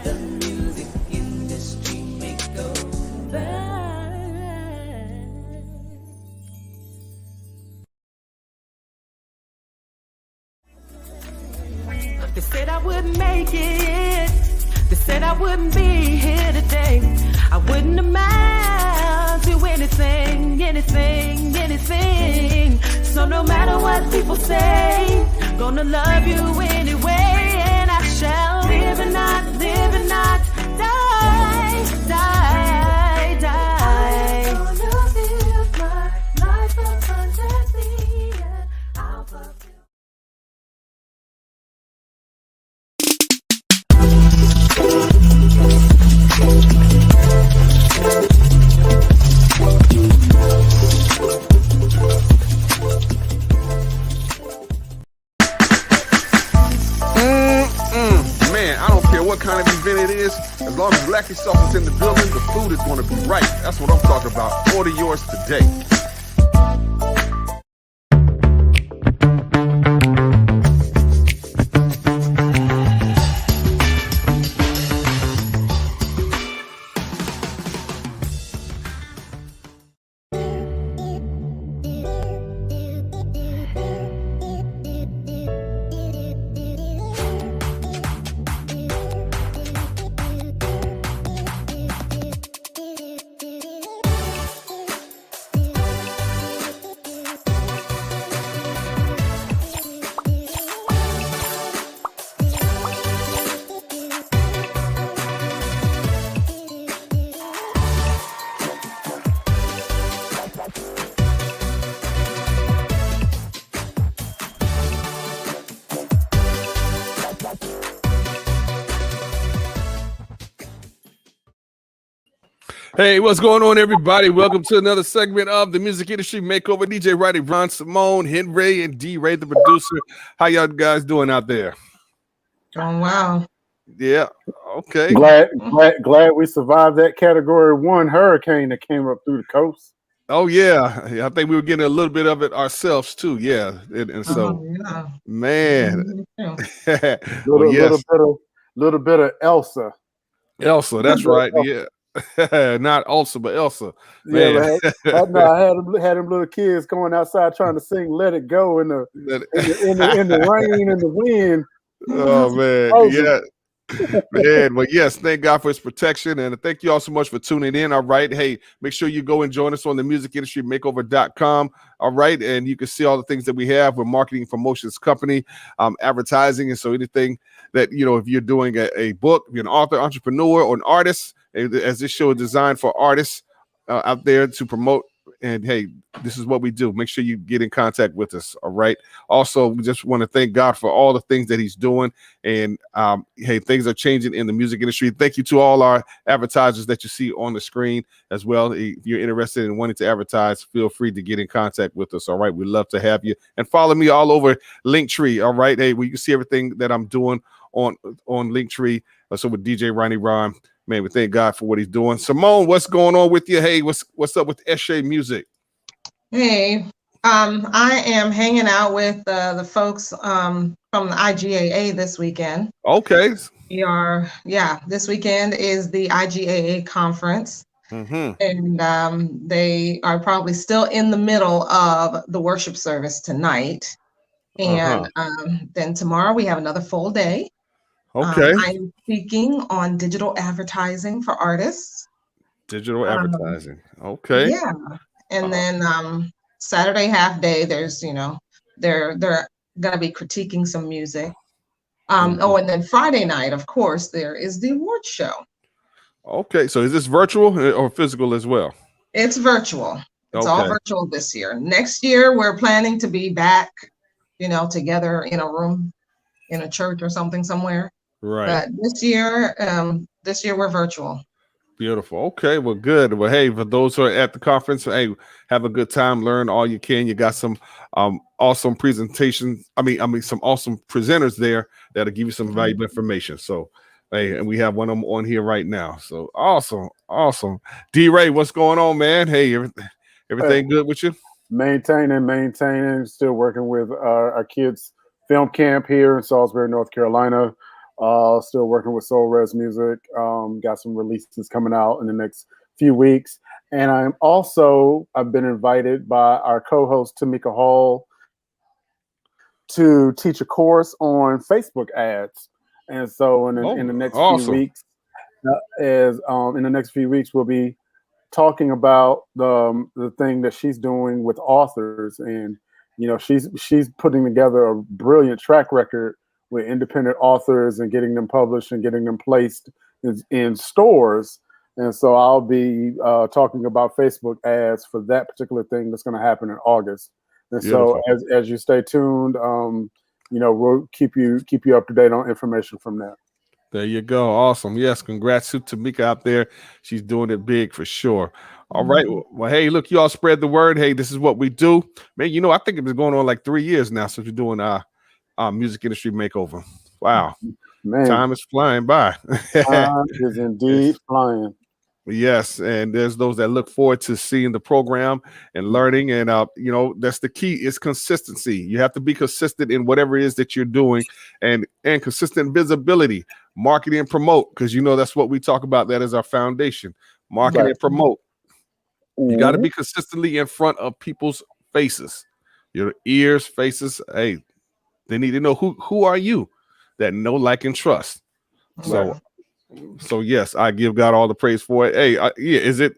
The music industry makeover. They said I wouldn't make it. They said I wouldn't be here today. I wouldn't amount to anything, anything, anything. So no matter what people say, gonna love you anyway. And I shall live and not die, die, die. I'm gonna live my life abundantly, and I'll fulfill. Man, I don't care what kind of event it is. As long as Black Yourself is in the building, the food is going to be right. That's what I'm talking about. Order yours today. Hey, what's going on, everybody? Welcome to another segment of the Music Industry Makeover. DJ Ronnie, Ron, Simone, Henry, and D-Ray, the producer. How y'all guys doing out there? Doing well. Yeah. Okay. Glad we survived that Category 1 hurricane that came up through the coast. Oh yeah, I think we were getting a little bit of it ourselves too. Yeah, and so, yeah. man, little bit of Elsa. Elsa, that's right. Yeah. Not Elsa, but Elsa. Man. Yeah, I had them little kids going outside trying to sing "Let It Go" in the rain and the wind. Oh man, yeah. Man, well, yes, thank God for his protection, and thank you all so much for tuning in. All right, hey, make sure you go and join us on the musicindustrymakeover.com. All right, and you can see all the things that we have. We're marketing promotions company, advertising, and so anything that, you know, if you're doing a book, if you're an author, entrepreneur, or an artist, as this show is designed for artists out there to promote. And hey, this is what we do. Make sure you get in contact with us. All right. Also, we just want to thank God for all the things that he's doing. And hey, things are changing in the music industry. Thank you to all our advertisers that you see on the screen as well. If you're interested in wanting to advertise, feel free to get in contact with us. All right. We'd love to have you. And follow me all over Linktree. All right. Hey, you can see everything that I'm doing on Linktree. So with DJ Ronnie Ron. Man, we thank God for what he's doing. Simone, what's going on with you? Hey, what's up with Eshe Music? Hey, I am hanging out with the folks from the IGAA this weekend. Okay. This weekend is the IGAA conference. Mm-hmm. And they are probably still in the middle of the worship service tonight. And then tomorrow we have another full day. Okay. I'm speaking on digital advertising for artists. Digital advertising. Okay. Yeah. And then Saturday half day, there's, they're gonna be critiquing some music. Oh, and then Friday night, of course, there is the award show. Okay. So is this virtual or physical as well? It's virtual. It's all virtual this year. Next year, we're planning to be back, together in a room, in a church or something somewhere. Right. But this year we're virtual. Beautiful. Okay. Well, good. Well, hey, for those who are at the conference, hey, have a good time. Learn all you can. You got some awesome presentations. Some awesome presenters there that'll give you some valuable information. So, hey, and we have one of them on here right now. So awesome. D-Ray, what's going on, man? Hey, everything good with you? Maintaining. Still working with our kids' film camp here in Salisbury, North Carolina. Still working with Soul Res Music. Got some releases coming out in the next few weeks. And I've been invited by our co-host Tamika Hall to teach a course on Facebook ads. And so in the next few weeks, in the next few weeks, we'll be talking about the thing that she's doing with authors. And she's putting together a brilliant track record with independent authors and getting them published and getting them placed in stores. And so I'll be talking about Facebook ads for that particular thing that's going to happen in August. And Beautiful. So as you stay tuned, we'll keep you up to date on information from that. There you go. Awesome. Yes. Congrats to Tamika out there. She's doing it big for sure. All right. Well, hey, look, you all spread the word. Hey, this is what we do. Man, I think it's been going on like 3 years now since we're doing our music industry makeover. Wow. Man. Time is flying by. Time is indeed flying. Yes, and there's those that look forward to seeing the program and learning, and that's the key is consistency. You have to be consistent in whatever it is that you're doing, and consistent visibility, marketing and promote, because that's what we talk about. That is our foundation, marketing and promote. You got to be consistently in front of people's faces, your ears, faces. Hey, they need to know who are you, that know, like, and trust. So yes, I give God all the praise for it. Hey, is it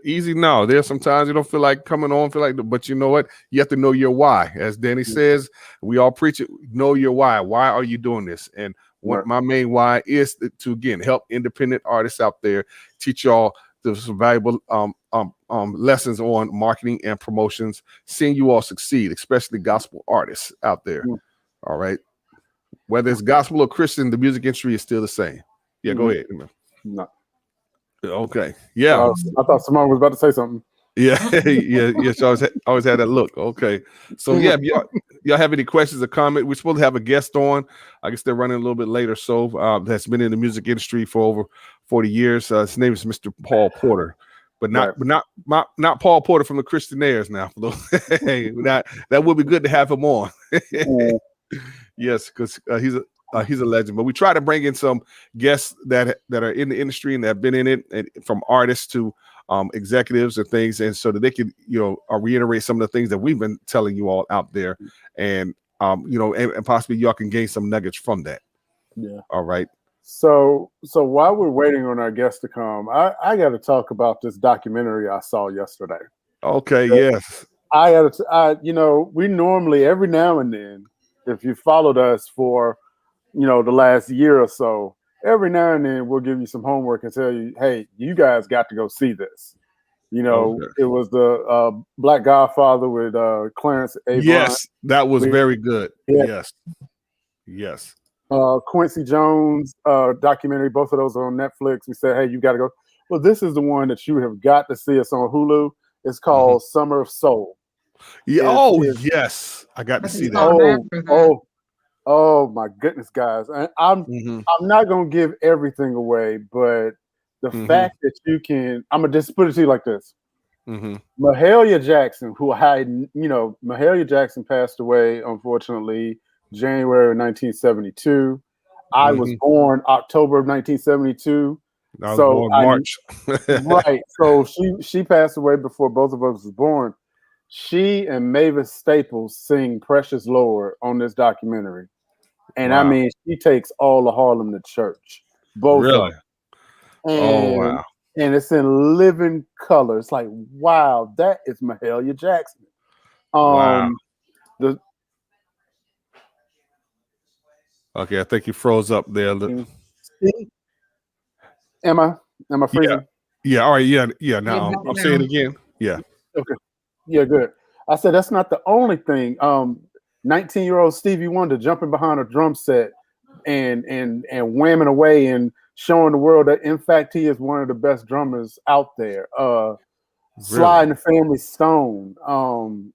easy? No, there's sometimes you don't feel like coming on, but you know what? You have to know your why. As Danny says, we all preach it. Know your why. Why are you doing this? And my main why is to again help independent artists out there, teach y'all some valuable lessons on marketing and promotions, seeing you all succeed, especially gospel artists out there. All right, whether it's gospel or Christian, the music industry is still the same. Yeah, go ahead. No. Okay. Yeah. I thought someone was about to say something. Yeah. yeah. So I always had that look. Okay. So yeah, y'all have any questions or comment? We're supposed to have a guest on. I guess they're running a little bit later. So that's been in the music industry for over 40 years. His name is Mr. Paul Porter, but not Paul Porter from the Christianaires now. That would be good to have him on. Yes, because he's a legend. But we try to bring in some guests that are in the industry and that have been in it, and from artists to executives and things, and so that they can reiterate some of the things that we've been telling you all out there, and and possibly y'all can gain some nuggets from that. Yeah. All right. So while we're waiting on our guests to come, I got to talk about this documentary I saw yesterday. Okay. Yes. We normally every now and then, if you followed us for the last year or so, every now and then we'll give you some homework and tell you, hey, you guys got to go see this. It was the Black Godfather with Clarence Avant. Yes, that was very good. Yes. Quincy Jones documentary, both of those are on Netflix. We said, hey, you got to go. Well, this is the one that you have got to see. It's on Hulu. It's called Summer of Soul. Yeah. Yes, I got to see that. Oh my goodness, guys! I'm not gonna give everything away, but the fact that you can, I'm gonna just put it to you like this: Mahalia Jackson, Mahalia Jackson passed away unfortunately January of 1972. I was born October of 1972. I was born March. Right. So she passed away before both of us was born. She and Mavis Staples sing "Precious Lord" on this documentary. And I mean, she takes all of Harlem to church. Both of them. And it's in living color. It's like, wow, that is Mahalia Jackson. Okay, I think you froze up there. Am I freezing? Yeah. All right. Yeah. Now I'm saying it again. Yeah. Okay. Yeah, good. I said that's not the only thing. 19-year-old Stevie Wonder jumping behind a drum set and whamming away and showing the world that in fact he is one of the best drummers out there. Sly and the Family Stone,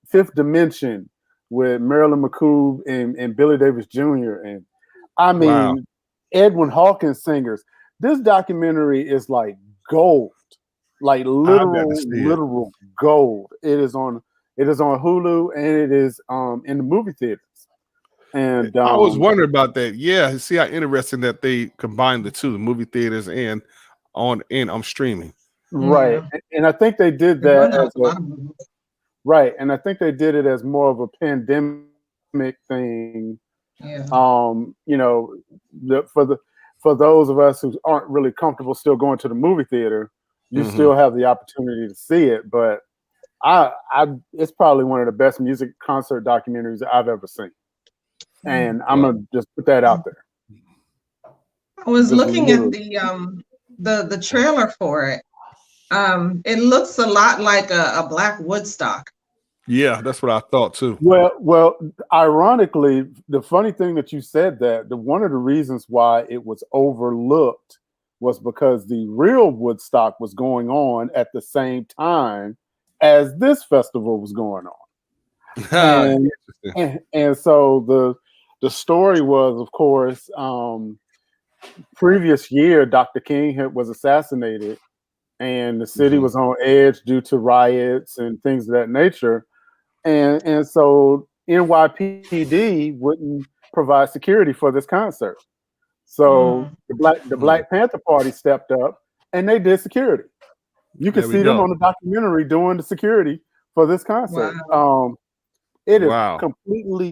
Fifth Dimension with Marilyn McCool and Billy Davis Jr. And I mean Edwin Hawkins singers. This documentary is like gold, like literal gold. It is on Hulu and it is in the movie theaters. And I was wondering about that. Yeah, see how interesting that they combined the two, the movie theaters and on streaming. Right. Yeah. And I think they did They that run out as a lot of movies. right. And I think they did it as more of a pandemic thing. Yeah. You know, for those of us who aren't really comfortable still going to the movie theater, you still have the opportunity to see it. But I it's probably one of the best music concert documentaries I've ever seen. And I'm gonna just put that out there. I was Just looking at literally. the trailer for it. It looks a lot like a Black Woodstock. Yeah, that's what I thought too. Well, ironically, the funny thing that you said that one of the reasons why it was overlooked was because the real Woodstock was going on at the same time as this festival was going on. And so the story was, of course, previous year, Dr. King was assassinated, and the city was on edge due to riots and things of that nature. And so NYPD wouldn't provide security for this concert. So the Black Panther Party stepped up and they did security. You can see them on the documentary doing the security for this concert. Wow. It is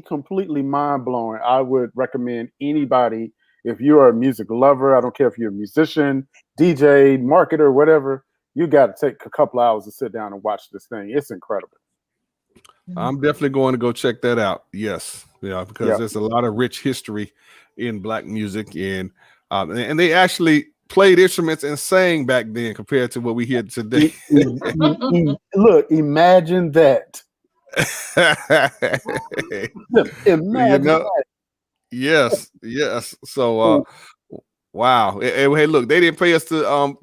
completely mind-blowing. I would recommend anybody, if you're a music lover, I don't care if you're a musician, DJ, marketer, whatever, you got to take a couple hours to sit down and watch this thing. It's incredible. I'm definitely going to go check that out. Yes, because there's a lot of rich history in Black music, and they actually played instruments and sang back then compared to what we hear today. Look, imagine that. Imagine that. Yes. So, wow. Hey, look, they didn't pay us to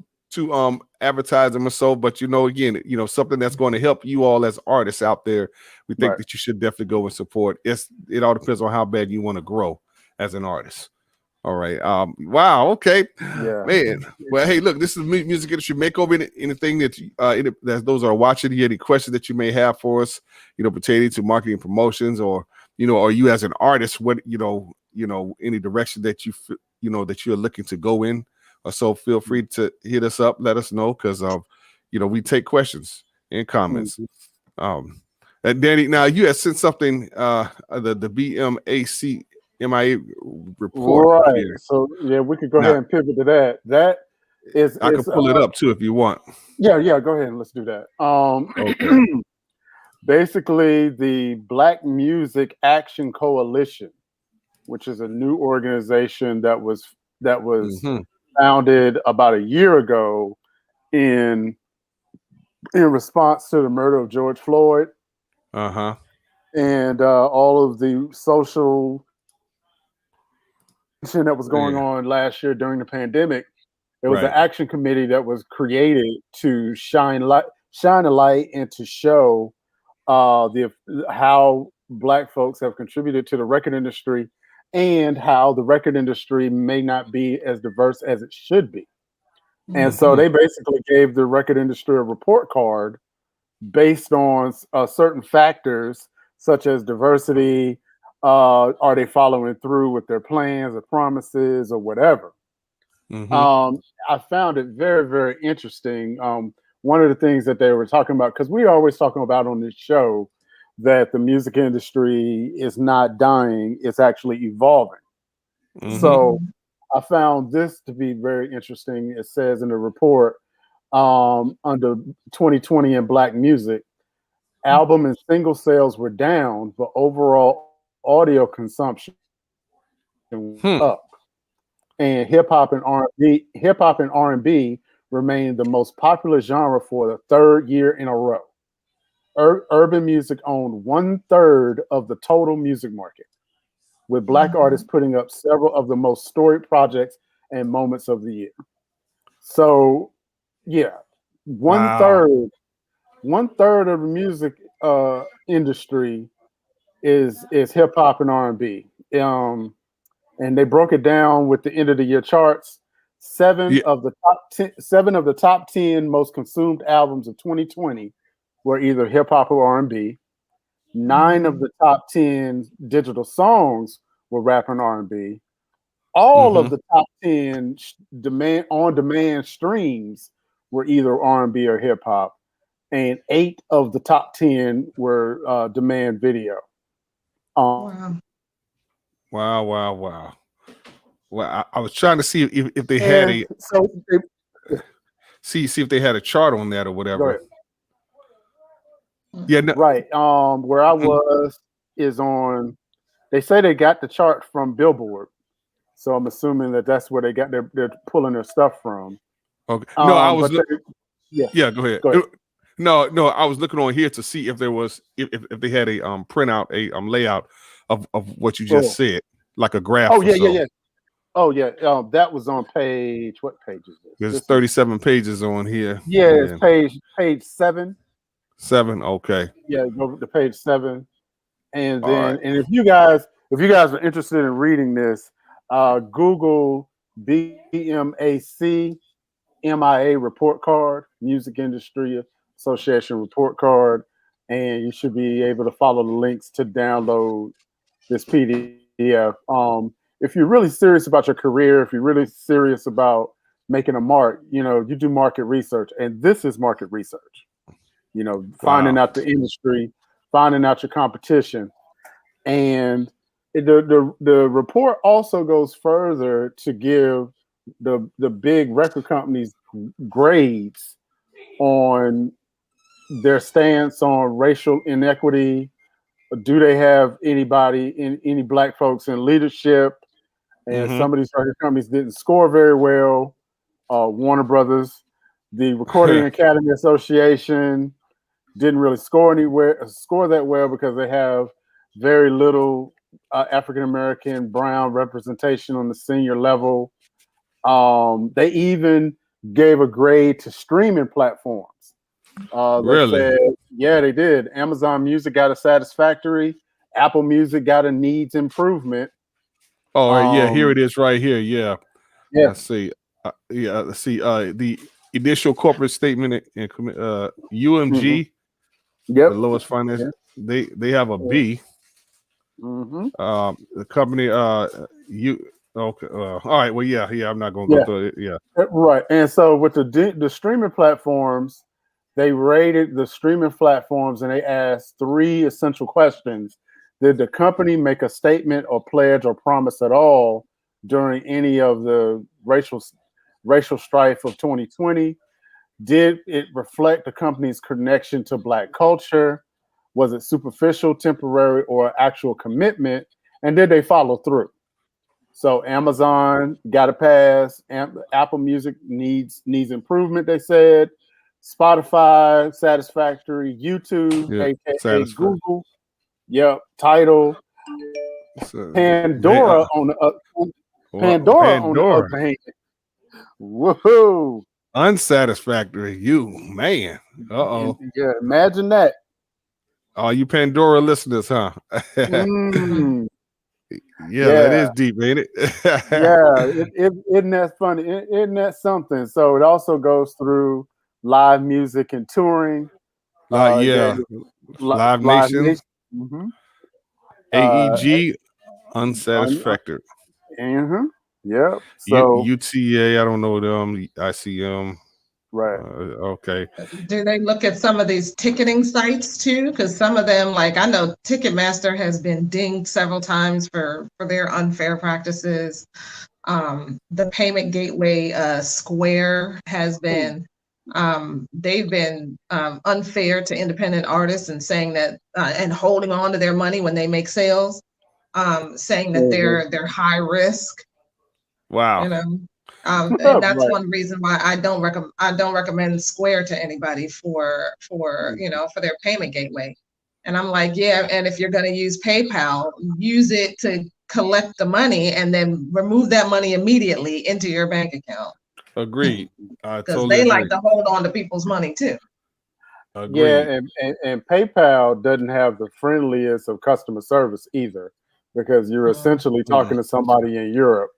advertise them or so, but again, something that's going to help you all as artists out there. We think that you should definitely go and support. It all depends on how bad you want to grow as an artist. All right. Wow. Okay. Yeah. Man. Well, hey, look, this is Music Industry Makeover. Anything that those are watching, any questions that you may have for us, pertaining to marketing and promotions, or or you as an artist, what any direction that that you're looking to go in, or so, feel free to hit us up. Let us know, because we take questions and comments. And Danny, now you had sent something, the BMACMIA report. Right. Here. So we could go ahead and pivot to that. That is, I can pull it up too if you want. Yeah, go ahead and let's do that. Okay. Basically, the Black Music Action Coalition, which is a new organization that was founded about a year ago in response to the murder of George Floyd. And all of the social that was going on last year during the pandemic. There was an action committee that was created to shine a light and to show how Black folks have contributed to the record industry, and how the record industry may not be as diverse as it should be. And so they basically gave the record industry a report card based on certain factors, such as diversity. Are they following through with their plans or promises or whatever? I found it very, very interesting. One of the things that they were talking about, because we're always talking about on this show that the music industry is not dying, it's actually evolving. So I found this to be very interesting. It says in the report, under 2020 in Black music, album and single sales were down, but overall audio consumption was up. And hip hop and R&B remained the most popular genre for the third year in a row. Urban music owned 1/3 of the total music market, with Black artists putting up several of the most storied projects and moments of the year. So, yeah, 1/3 of the music industry is hip hop and R&B. And they broke it down with the end of the year charts. Seven of the top 10 most consumed albums of 2020 were either hip hop or R&B. 9 of the top 10 digital songs were rap and R&B. All of the top 10 on-demand streams were either R&B or hip hop, and 8 of the top 10 were demand video. Wow. Wow. Well, I was trying to see if they had a see if they had a chart on that or whatever. Yeah, no. Right. Where I was is on. They say they got the chart from Billboard, so I'm assuming that that's where they're pulling their stuff from. Okay. No, I was. Yeah. Go ahead. Go ahead. No, I was looking on here to see if there was if they had a printout, a layout of what you just said, like a graph. Oh yeah. Oh yeah. That was on page. What page is this? There's 37 pages on here. Yeah, it's page 7. 7. Okay. Yeah, go to page 7, and then and if you guys are interested in reading this, Google BMAC MIA report card, Music Industry Association report card, and you should be able to follow the links to download this PDF. If you're really serious about your career, if you're really serious about making a mark, you do market research, and this is market research. Finding out the industry, finding out your competition, and the report also goes further to give the big record companies grades on their stance on racial inequity. Do they have any black folks in leadership? And some of these record companies didn't score very well. Warner Brothers, the Recording Academy Association didn't really score that well because they have very little African American brown representation on the senior level. They even gave a grade to streaming platforms. Really? They said, yeah, they did. Amazon Music got a satisfactory. Apple Music got a needs improvement. Oh, yeah, here it is right here. Yeah. Let's see. Let's see. The initial corporate statement and UMG, the lowest finance, they have a B. The company, okay. All right. Well, yeah. I'm not going to go through it. Yeah. Right. And so with the streaming platforms, they rated the streaming platforms and they asked 3 essential questions. Did the company make a statement or pledge or promise at all during any of the racial strife of 2020? Did it reflect the company's connection to Black culture? Was it superficial, temporary, or actual commitment? And did they follow through? So Amazon got a pass. Apple Music needs improvement, they said. Spotify, satisfactory. YouTube, aka Google. Yep. Tidal. Pandora on the other hand. Whoa. Unsatisfactory. Man. Yeah, imagine that. Oh, you Pandora listeners, huh? Yeah, that is deep, ain't it? Isn't that funny? Isn't that something? So it also goes through live music and touring. Live Nation. AEG, unsatisfactory. Yep. So UTA, I don't know them. ICM. Right. Okay. Do they look at some of these ticketing sites too? Because some of them, like I know Ticketmaster has been dinged several times for their unfair practices. The payment gateway, Square, has been they've been unfair to independent artists and saying that and holding on to their money when they make sales, saying that they're high risk. Wow. And that's one reason why I don't recommend Square to anybody for their payment gateway. And I'm like, and if you're going to use PayPal, use it to collect the money and then remove that money immediately into your bank account. Agreed. Because they like to hold on to people's money too. Agreed. Yeah, and PayPal doesn't have the friendliest of customer service either, because you're essentially talking to somebody in Europe.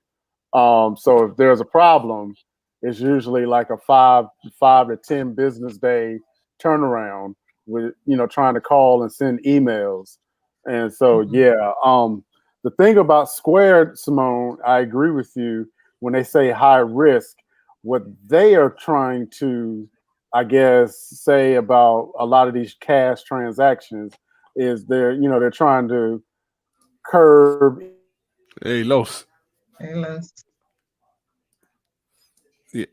So if there's a problem, it's usually like a 5 to 10 business day turnaround with, trying to call and send emails. And so, The thing about Squared, Simone, I agree with you when they say high risk. What they are trying to, I guess, say about a lot of these cash transactions is they're trying to curb. Hey, Los. Hey, Liz. Yeah.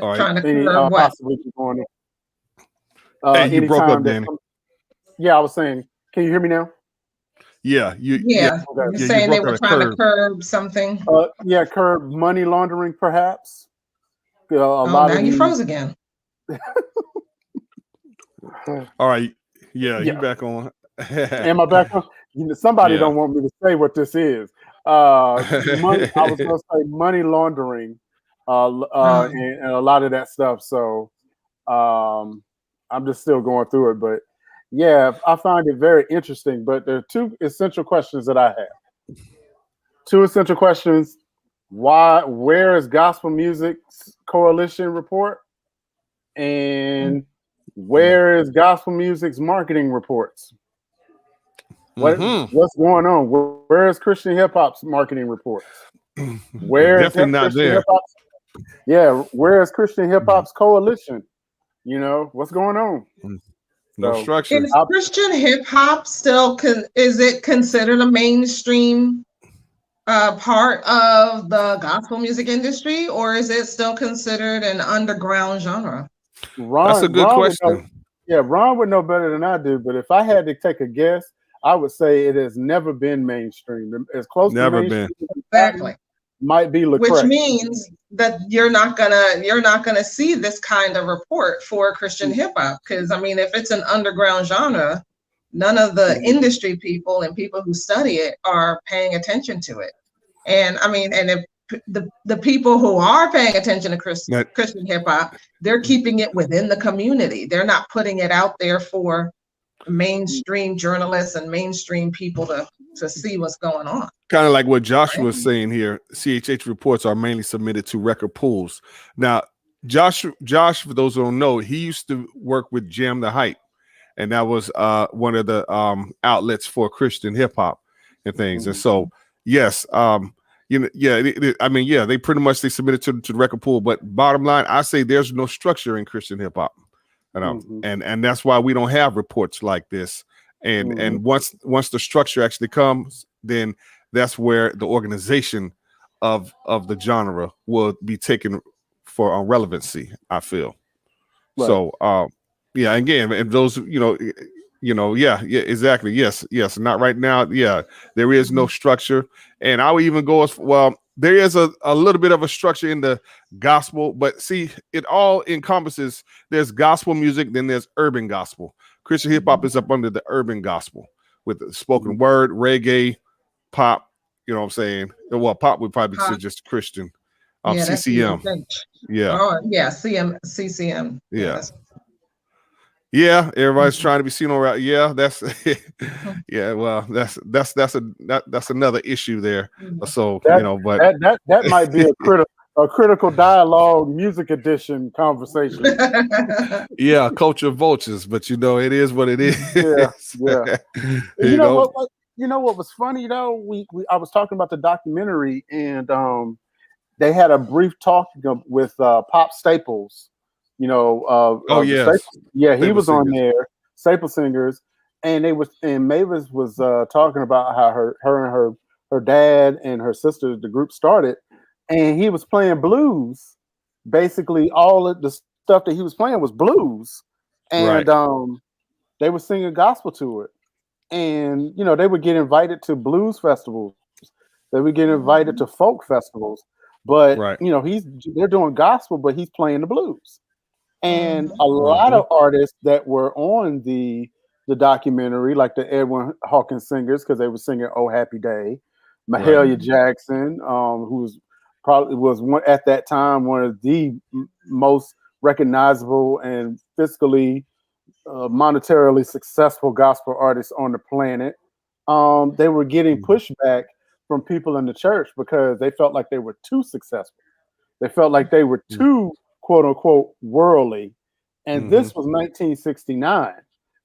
All right. Trying to Any curb what? possibility going Hey, you broke up, anytime Danny. yeah, I was saying, can you hear me now? Yeah, Yeah, yeah, you're you saying they broke were at a trying to curb. curb something. Yeah, curb money laundering, perhaps. A Oh, lot now of you these. froze again. All right. Yeah, you Yeah. back on. Am I back on? Somebody Yeah. don't want me to say what this is. Money. I was going to say money laundering, and a lot of that stuff. So I'm just still going through it, but yeah, I find it very interesting. But there are two essential questions that I have. Two essential questions. Where is Gospel Music's Coalition report? And where is Gospel Music's marketing reports? What's going on? Where is Christian hip hop's marketing reports? Where is definitely not Christian there. hip hop's? Yeah, where is Christian hip hop's coalition? What's going on? No structure. Is Christian hip hop still is it considered a mainstream part of the gospel music industry, or is it still considered an underground genre? That's a good question. Ron would know better than I do, but if I had to take a guess, I would say it has never been mainstream. As close to mainstream Exactly. Might be Lecrae. Which means that you're not gonna see this kind of report for Christian hip hop, because I mean, if it's an underground genre, none of the industry people and people who study it are paying attention to it. And I mean, and if the people who are paying attention to Christian hip hop, they're keeping it within the community. They're not putting it out there for mainstream journalists and mainstream people to see what's going on. Kind of like what Josh was saying here. CHH reports are mainly submitted to record pools. Now, Josh, for those who don't know, he used to work with Jam the Hype, and that was one of the outlets for Christian hip hop and things. And so, yes, I mean, they pretty much they submitted to the record pool. But bottom line, I say there's no structure in Christian hip hop, and that's why we don't have reports like this. And once the structure actually comes, then that's where the organization of the genre will be taken for relevancy, I feel. Right. So yeah, again, and those, yeah, exactly. Yes. Not right now. Yeah, there is no structure. And I would even go as well, there is a little bit of a structure in the gospel, but see, it all encompasses, there's gospel music, then there's urban gospel. Christian hip hop is up under the urban gospel with the spoken word, reggae, pop, you know what I'm saying? Well, pop would probably say just Christian. CCM. Yeah. Oh, yeah, CCM. Yeah. Yeah, everybody's trying to be seen around. Yeah, that's yeah. Well, that's another issue there. So but that might be a critical dialogue music edition conversation. Yeah, culture vultures, but it is what it is. Yeah. you know what was funny though? I was talking about the documentary, and they had a brief talk with Pop Staples. He was on there, Staple Singers, and Mavis was talking about how her and her dad and her sister, the group started, and he was playing blues. Basically, all of the stuff that he was playing was blues, and they were singing gospel to it, and they would get invited to blues festivals, they would get invited to folk festivals, but they're doing gospel, but he's playing the blues. And a lot of artists that were on the documentary, like the Edwin Hawkins singers, because they were singing "Oh Happy Day," Mahalia Jackson, who was one at that time one of the most recognizable and fiscally, monetarily successful gospel artists on the planet. They were getting pushback from people in the church because they felt like they were too successful. They felt like they were too quote unquote worldly, and this was 1969.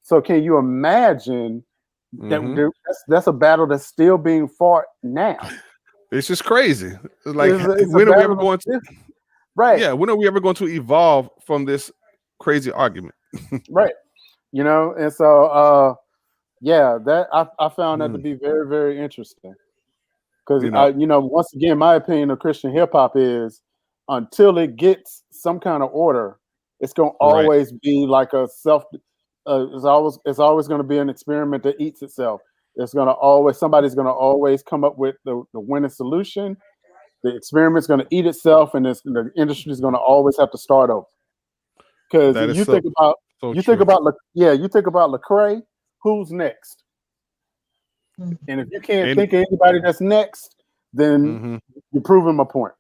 So can you imagine That's a battle that's still being fought now. It's just crazy. Like, it's when are we ever going to? Right. Yeah. When are we ever going to evolve from this crazy argument? Right. You know, and so yeah, that I found that to be very, very interesting. Because once again, my opinion of Christian hip hop is until it gets some kind of order, it's gonna always be like a self. It's always going to be an experiment that eats itself. Somebody's gonna always come up with the winning solution. The experiment's going to eat itself, and the industry is going to always have to start over. Because you think about Lecrae, who's next? And if you can't think of anybody that's next, then you're proving my point.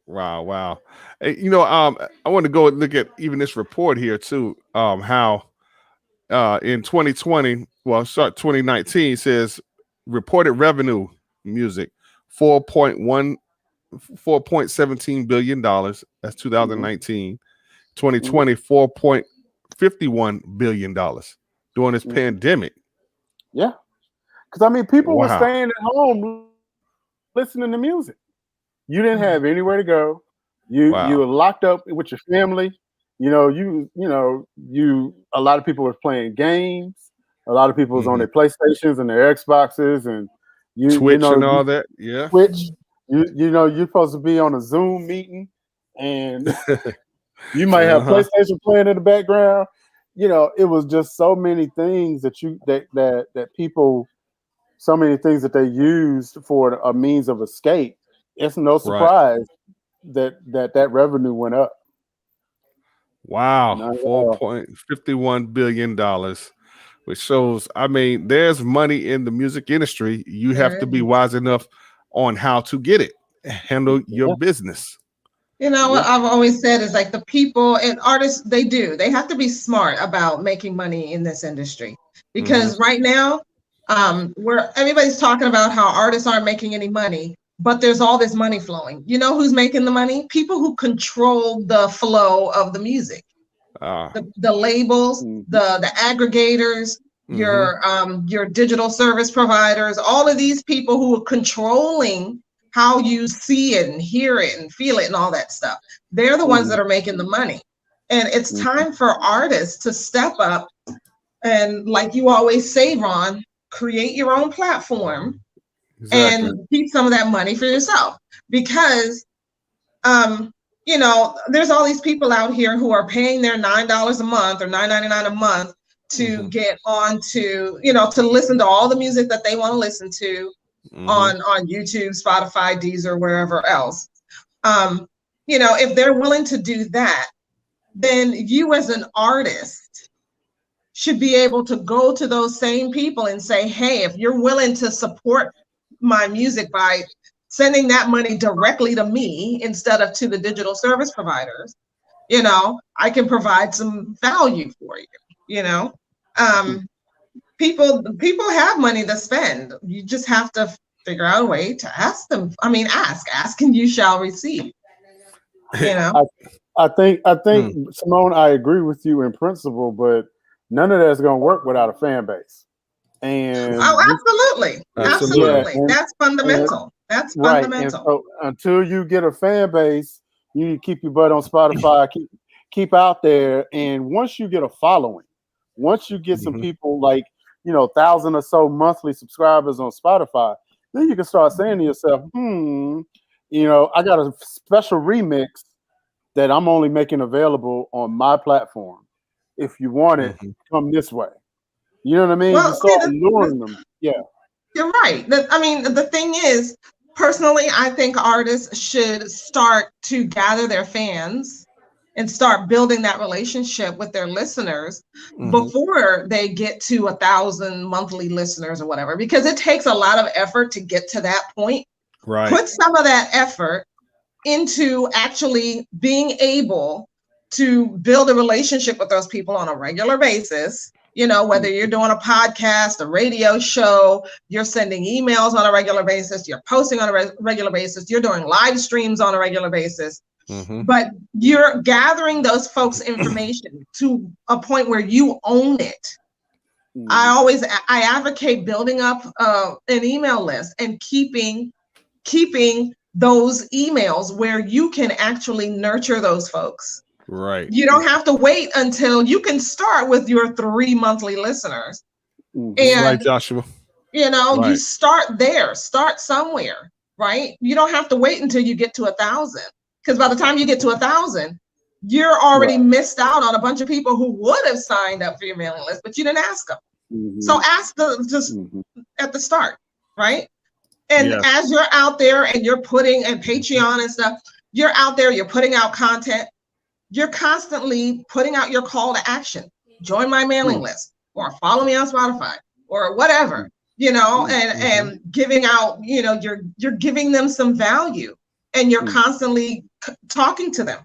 Wow. I want to go and look at even this report here too. How in 2020, 2019 says reported revenue music $4.17 billion. That's 2019. 2020, $4.51 billion during this pandemic. Yeah. Because people were staying at home listening to music. You didn't have anywhere to go. You were locked up with your family. A lot of people were playing games. A lot of people was on their PlayStations and their Xboxes and Twitch and all that. Yeah. Twitch. You're supposed to be on a Zoom meeting and you might have PlayStation playing in the background. It was just so many things that people, so many things that they used for a means of escape. It's no surprise that revenue went up. Wow, $4.51 billion, which shows, there's money in the music industry. You have to be wise enough on how to get it, handle your business. What I've always said is like the people and artists, they have to be smart about making money in this industry, because right now, where everybody's talking about how artists aren't making any money, but there's all this money flowing. You know who's making the money? People who control the flow of the music, the labels, the aggregators, your digital service providers, all of these people who are controlling how you see it and hear it and feel it and all that stuff. They're the ones that are making the money. And it's time for artists to step up and, like you always say, Ron, create your own platform and keep some of that money for yourself. Because, there's all these people out here who are paying their $9 a month or $9.99 a month to get on to, to listen to all the music that they want to listen to on YouTube, Spotify, Deezer, wherever else. If they're willing to do that, then you as an artist should be able to go to those same people and say, hey, if you're willing to support my music by sending that money directly to me instead of to the digital service providers, I can provide some value for you. People have money to spend. You just have to figure out a way to ask them. Ask and you shall receive. I think Simone, I agree with you in principle, but none of that's going to work without a fan base. And absolutely. And, that's fundamental. That's fundamental. And so until you get a fan base, you need to keep your butt on Spotify, keep out there. And once you get a following, once you get some people like 1,000 or so monthly subscribers on Spotify, then you can start saying to yourself, I got a special remix that I'm only making available on my platform. If you want it, come this way. You know what I mean? Well, you start luring them. Yeah. You're right. The thing is, personally, I think artists should start to gather their fans and start building that relationship with their listeners before they get to 1,000 monthly listeners or whatever, because it takes a lot of effort to get to that point. Right. Put some of that effort into actually being able to build a relationship with those people on a regular basis. Whether you're doing a podcast, a radio show, you're sending emails on a regular basis, you're posting on a regular basis, you're doing live streams on a regular basis. But you're gathering those folks' information to a point where you own it. I advocate building up an email list and keeping those emails where you can actually nurture those folks. Right. You don't have to wait until you can start with your 3 monthly listeners. And right, Joshua. You know, you start there, start somewhere, right? You don't have to wait until you get to 1,000, because by the time you get to 1,000, you're already missed out on a bunch of people who would have signed up for your mailing list, but you didn't ask them. So ask them just at the start, right? And as you're out there and you're putting, and Patreon and stuff, you're out there, you're putting out content, you're constantly putting out your call to action. Join my mailing list, or follow me on Spotify, or whatever, you know, and giving out, you know, you're giving them some value, and you're constantly talking to them.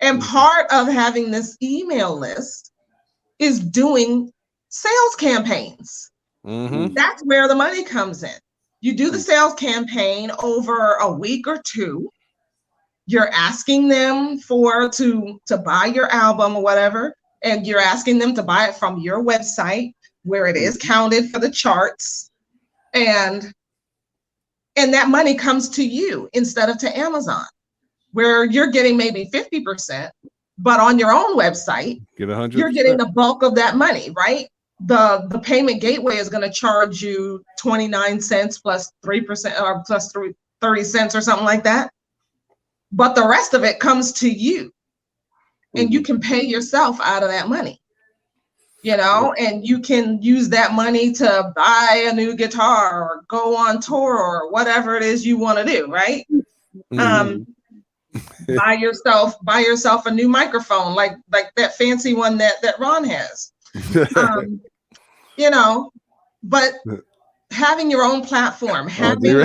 And part of having this email list is doing sales campaigns. That's where the money comes in. You do the sales campaign over a week or two. You're asking them to buy your album or whatever, and you're asking them to buy it from your website where it is counted for the charts, and that money comes to you instead of to Amazon, where you're getting maybe 50%, but on your own website, you're getting the bulk of that money, right? The payment gateway is going to charge you 29 cents plus 3% or plus 30 cents or something like that. But the rest of it comes to you, and you can pay yourself out of that money, you know, and you can use that money to buy a new guitar or go on tour or whatever it is you want to do, right? Buy yourself a new microphone, like that fancy one that Ron has. You know, but having your own platform, having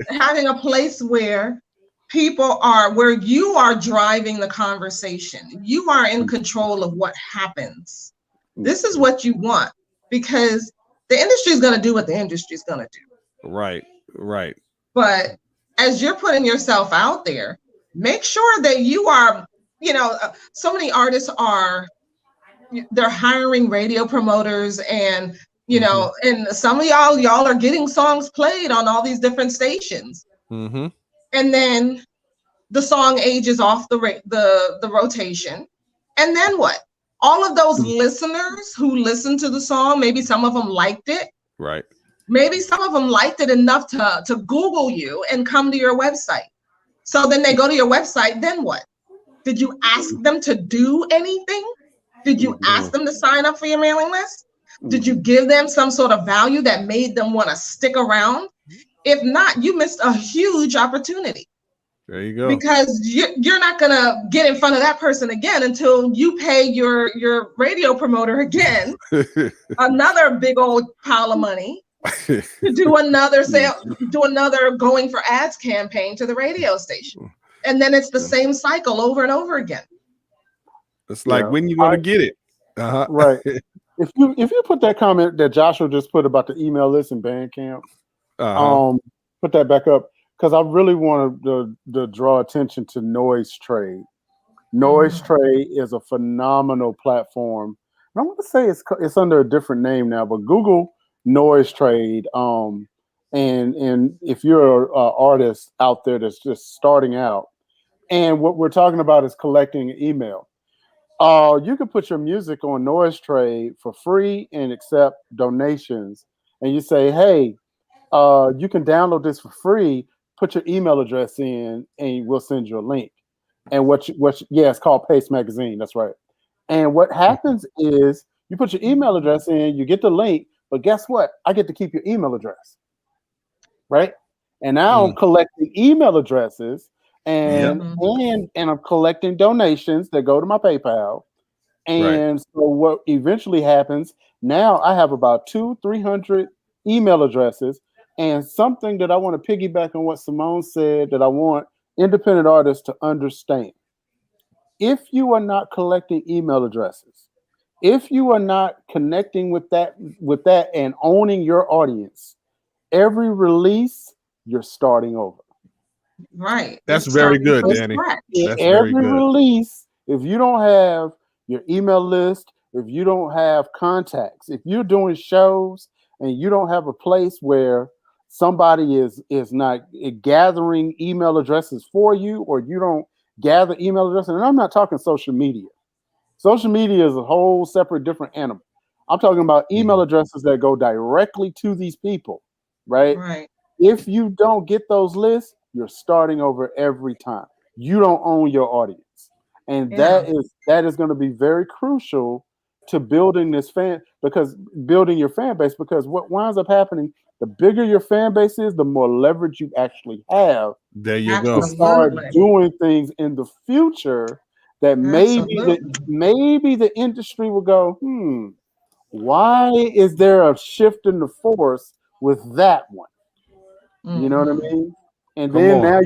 having a place where people are, where you are driving the conversation, you are in control of what happens. This is what you want, because the industry is going to do what the industry is going to do. Right. But as you're putting yourself out there, make sure that you are, you know, so many artists they're hiring radio promoters, and, you know, and some of y'all are getting songs played on all these different stations. And then the song ages off the rotation. And then what? All of those listeners who listened to the song, maybe some of them liked it. Right. Maybe some of them liked it enough to Google you and come to your website. So then they go to your website, then what? Did you ask them to do anything? Did you ask them to sign up for your mailing list? Did you give them some sort of value that made them want to stick around? If not, you missed a huge opportunity. There you go. Because you're not going to get in front of that person again until you pay your radio promoter again another big old pile of money to do another going for ads campaign to the radio station. And then it's the same cycle over and over again. It's like, when you going to get it? Right. If you put that comment that Joshua just put about the email list and Bandcamp, put that back up, because I really want to draw attention to Noise Trade. Noise Trade is a phenomenal platform. And I want to say it's under a different name now, but Google Noise Trade. And if you're an artist out there that's just starting out, and what we're talking about is collecting email. You can put your music on Noise Trade for free and accept donations. And you say, hey, you can download this for free, put your email address in, and we'll send you a link. And it's called Paste Magazine. That's right. And what happens is you put your email address in, you get the link, but guess what? I get to keep your email address. Right? And now I'm collecting email addresses. And I'm collecting donations that go to my PayPal. And so what eventually happens, now I have about 200-300 email addresses. And something that I want to piggyback on what Simone said, that I want independent artists to understand. If you are not collecting email addresses, if you are not connecting with that and owning your audience, every release, you're starting over. Right. That's very good, Danny. Every release If you don't have your email list, if you don't have contacts, if you're doing shows and you don't have a place where somebody is not gathering email addresses for you, or you don't gather email addresses, and I'm not talking social media. Social media is a whole separate different animal. I'm talking about email addresses that go directly to these people, right? Right. If you don't get those lists, you're starting over every time. You don't own your audience. And that is going to be very crucial to building this building your fan base, because what winds up happening, the bigger your fan base is, the more leverage you actually have. There you Absolutely. go. To start doing things in the future that maybe the industry will go, why is there a shift in the force with that one? You know what I mean? And then now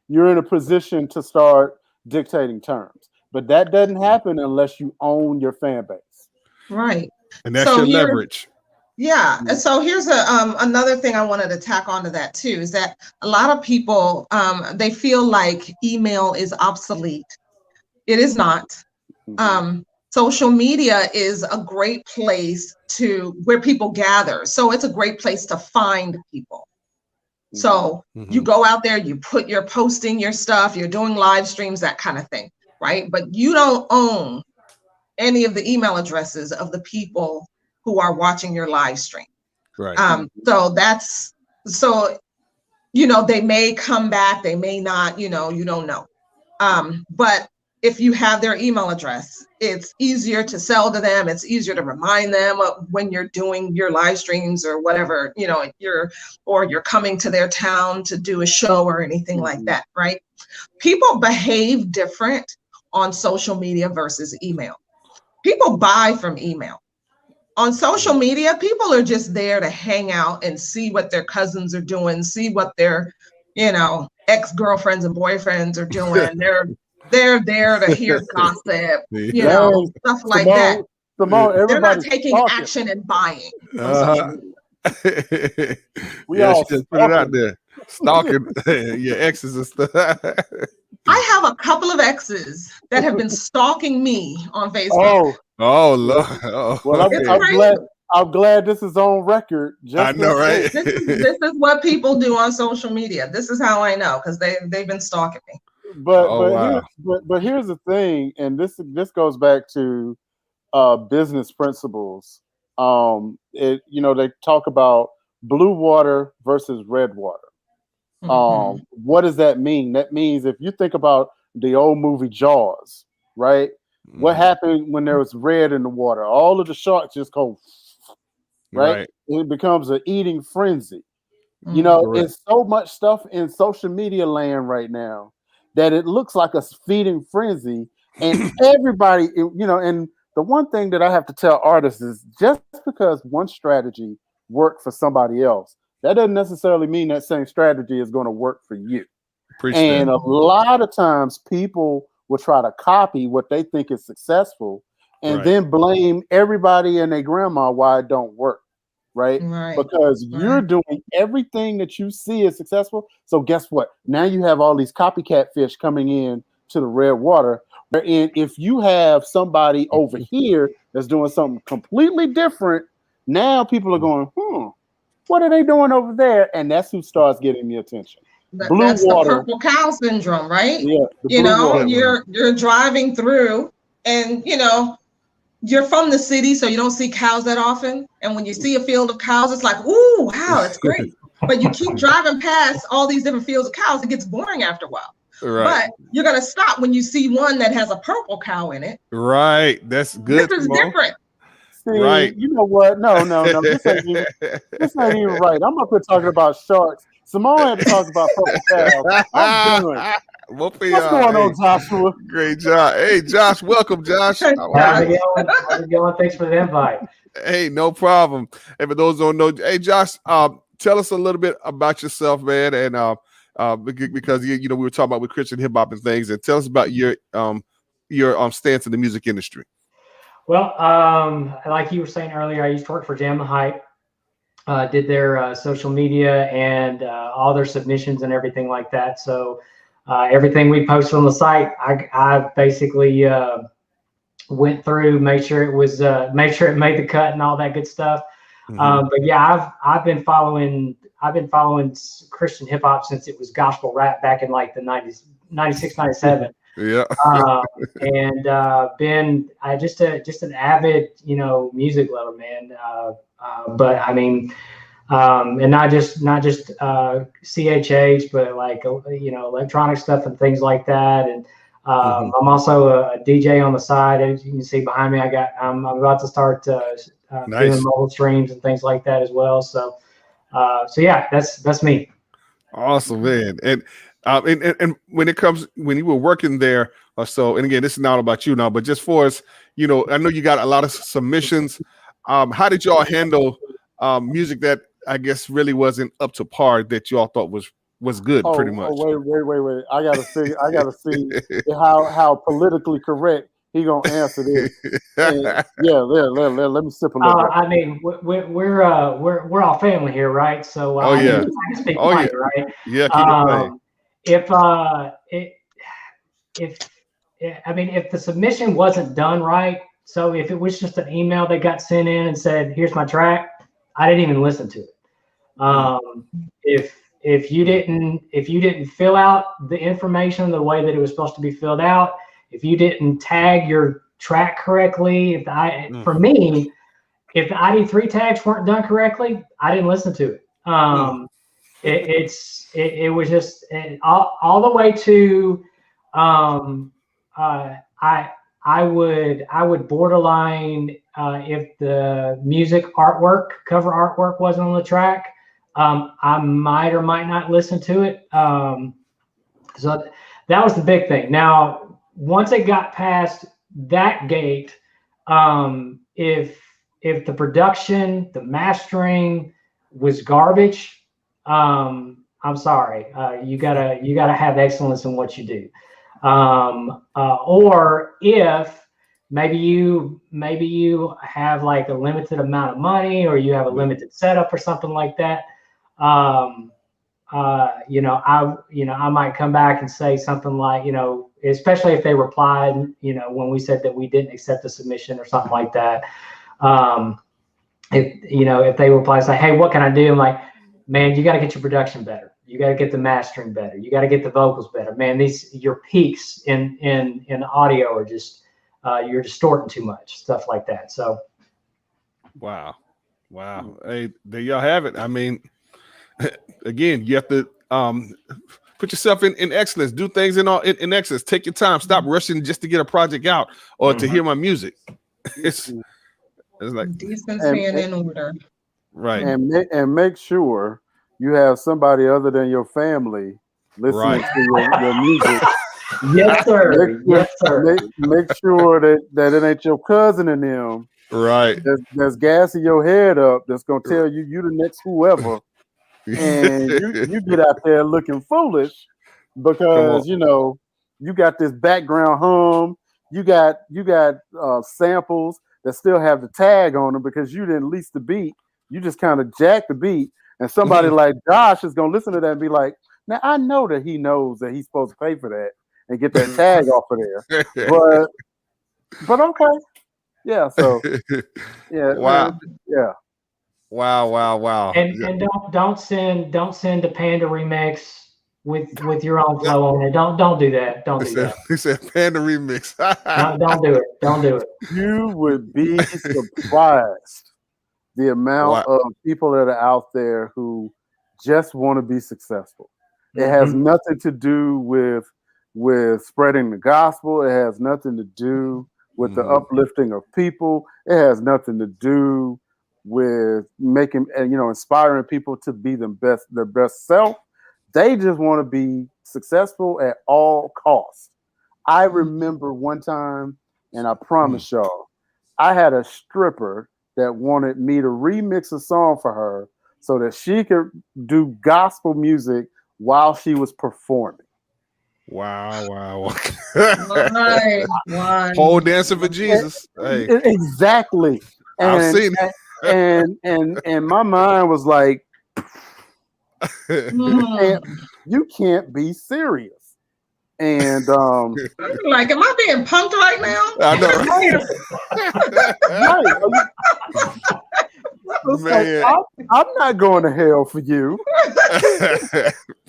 you're in a position to start dictating terms. But that doesn't happen unless you own your fan base. Right. And that's your leverage. Yeah. And so here's another thing I wanted to tack onto that too, is that a lot of people, they feel like email is obsolete. It is not. Social media is a great place where people gather. So it's a great place to find people. So you go out there, you're posting your stuff, you're doing live streams, that kind of thing, right? But you don't own any of the email addresses of the people who are watching your live stream. Right. So they may come back, they may not, you don't know. But if you have their email address, it's easier to sell to them. It's easier to remind them of when you're doing your live streams or whatever, you're coming to their town to do a show or anything like that, right? People behave different on social media versus email. People buy from email. On social media, people are just there to hang out and see what their cousins are doing, see what their, ex-girlfriends and boyfriends are doing. They're there to hear gossip, stuff like that. They're not taking action and buying. She just put it out there. Stalking your exes and stuff. I have a couple of exes that have been stalking me on Facebook. Oh Lord. Well, I'm glad this is on record. I know, right? This is what people do on social media. This is how I know, because they've been stalking me. But here's the thing, and this goes back to business principles. They talk about blue water versus red water. What does that mean? That means if you think about the old movie Jaws, right? What happened when there was red in the water? All of the sharks just go, right? It becomes an eating frenzy. It's so much stuff in social media land right now that it looks like a feeding frenzy, and everybody, and the one thing that I have to tell artists is, just because one strategy worked for somebody else, that doesn't necessarily mean that same strategy is going to work for you. A lot of times people will try to copy what they think is successful and then blame everybody and their grandma why it don't work. Right? Because you're doing everything that you see is successful. So guess what? Now you have all these copycat fish coming in to the red water. And if you have somebody over here that's doing something completely different, now people are going, what are they doing over there? And that's who starts getting the attention. That's the purple cow syndrome, right? Yeah. You're driving through, and you're from the city, so you don't see cows that often. And when you see a field of cows, it's like, ooh, wow, it's great. But you keep driving past all these different fields of cows, it gets boring after a while. But you're going to stop when you see one that has a purple cow in it. Right. That's good. This is different. See, you know what? No. This ain't even right. I'm up here talking about sharks. Simone had to talk about purple cows. I'm done. What's going on, Joshua? Great job. Hey, Josh, welcome, Josh. How's it going? Thanks for the invite. Hey, no problem. And for those who don't know, hey, Josh, tell us a little bit about yourself, man, and because we were talking about with Christian hip hop and things, and tell us about your stance in the music industry. Well, like you were saying earlier, I used to work for Jam the Hype. Did their social media and all their submissions and everything like that. So everything we posted on the site, I basically went through, made sure it made the cut and all that good stuff. But yeah, I've been following Christian hip hop since it was gospel rap back in like the 90s, 96, 97. Yeah. And been just an avid, music lover, man. But I mean, and not just CHH, but like electronic stuff and things like that. And I'm also a DJ on the side. As you can see behind me, I'm about to start doing mobile streams and things like that as well. So yeah, that's me. Awesome, man. And when you were working there or so, and again, this is not about you now, but just for us, I know you got a lot of submissions. How did y'all handle music that I guess really wasn't up to par that y'all thought was good, pretty much? Wait. I gotta see how politically correct he gonna answer this. Let me sip a little bit. I mean, we're all family here, right? So I can speak plain, right? Yeah, keep it plain. If the submission wasn't done right, so if it was just an email that got sent in and said, "Here's my track," I didn't even listen to it. If you didn't fill out the information the way that it was supposed to be filled out, if you didn't tag your track correctly, for me, if the ID3 tags weren't done correctly, I didn't listen to it. It was just all the way to I would borderline if the music cover artwork wasn't on the track, I might or might not listen to it. So that was the big thing. Now, once it got past that gate, if the production, the mastering was garbage, I'm sorry. You gotta have excellence in what you do. Or if maybe you have like a limited amount of money, or you have a limited setup or something like that. I might come back and say something like, especially if they replied, when we said that we didn't accept the submission or something like that. If they reply and say, "Hey, what can I do?" I'm like, "Man, you got to get your production better. You got to get the mastering better. You got to get the vocals better. Man, your peaks in audio are just you're distorting too much, stuff like that." So, wow. Hey, there y'all have it. I mean, again, you have to put yourself in excellence. Do things in excellence. Take your time. Stop rushing just to get a project out or to hear my music. It's like decency and in order, right? And make sure you have somebody other than your family listening to your music. Yes, sir. Make sure that it ain't your cousin and them. Right. That's gassing your head up. That's gonna tell you the next whoever, and you get out there looking foolish because you got this background hum. You got samples that still have the tag on them because you didn't lease the beat. You just kind of jack the beat, and somebody like Josh is gonna listen to that and be like, "Now I know that he knows that he's supposed to pay for that and get that tag off of there, but okay, yeah." So yeah, wow, yeah, wow. And don't send the Panda remix with your own flow on it. Don't do that. Don't do that. He said Panda remix. Don't do it. Don't do it. You would be surprised the amount of people that are out there who just want to be successful. It has nothing to do with spreading the gospel. It has nothing to do with the uplifting of people. It has nothing to do with making inspiring people to be their best self. They just want to be successful at all costs. I remember one time, and I promise y'all, I had a stripper that wanted me to remix a song for her so that she could do gospel music while she was performing. Wow. Right. Pole dancing for Jesus. Hey. Exactly. I've seen it. And my mind was like, you can't be serious. And like, am I being punked right now? I know. Man. I'm not going to hell for you.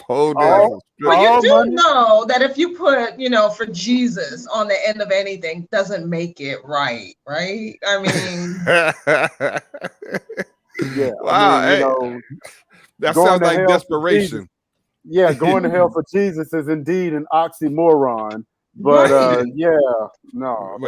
Hold on. Well, you do know that if you put, for Jesus on the end of anything, doesn't make it right? I mean, yeah. Wow. I mean, that sounds like desperation. Yeah, going to hell for Jesus is indeed an oxymoron. But no.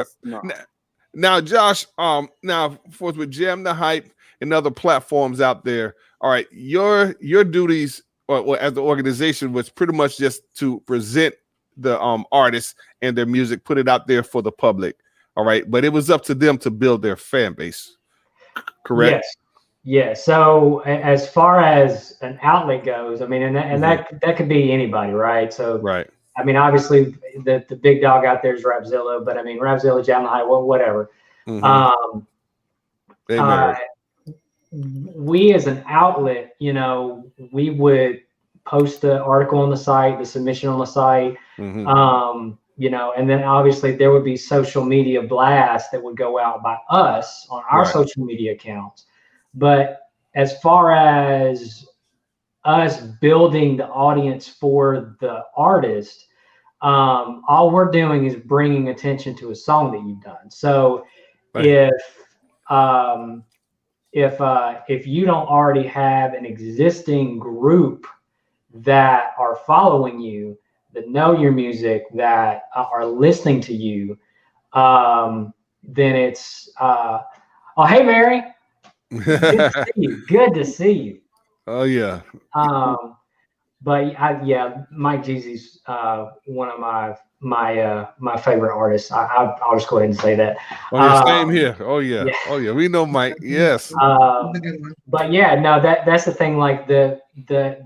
Now, Josh, now for with Jam the Hype and other platforms out there, all right, your duties or as the organization was pretty much just to present the artists and their music, put it out there for the public. All right, but it was up to them to build their fan base. Correct? Yes. Yeah. So as far as an outlet goes, I mean, and that could be anybody, right? So right. I mean, obviously the big dog out there is Rapzilla, but I mean, Rapzilla, Jam the Hype, whatever. We as an outlet, we would post the article on the site, the submission on the site, and then obviously there would be social media blasts that would go out by us on our social media accounts. But as far as us building the audience for the artist, all we're doing is bringing attention to a song that you've done. So if you don't already have an existing group that are following you, that know your music, that are listening to you, then it's oh, hey Mary, good to see you. Good to see you. Oh yeah. But Mike Jeezy's one of my favorite artists. I'll just go ahead and say that. Same here. Oh yeah. We know Mike. Yes. But yeah, no, that's the thing. Like the